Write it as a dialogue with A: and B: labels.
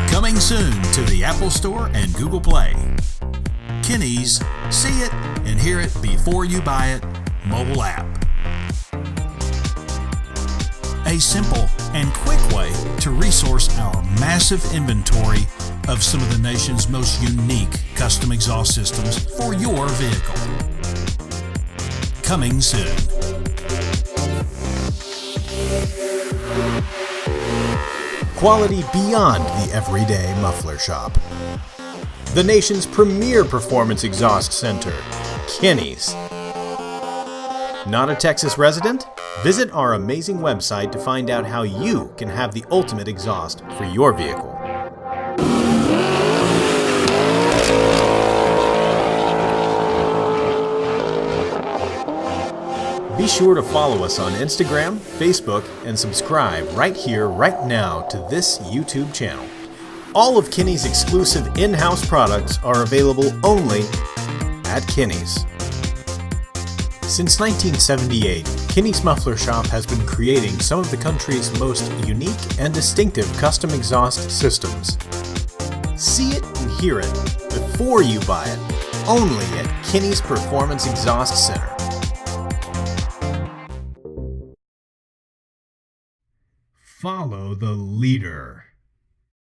A: Coming soon to the Apple Store and Google Play. Kinney's See It and Hear It Before You Buy It mobile app. A simple and quick way to resource our massive inventory of some of the nation's most unique custom exhaust systems for your vehicle. Coming soon.
B: Quality beyond the everyday muffler shop. The nation's premier performance exhaust center, Kinney's. Not a Texas resident? Visit our amazing website to find out how you can have the ultimate exhaust for your vehicle. Be sure to follow us on Instagram, Facebook, and subscribe right here, right now to this YouTube channel. All of Kinney's exclusive in-house products are available only at Kinney's. Since 1978, Kinney's Muffler Shop has been creating some of the country's most unique and distinctive custom exhaust systems. See it and hear it before you buy it, only at Kinney's Performance Exhaust Center. Follow the leader.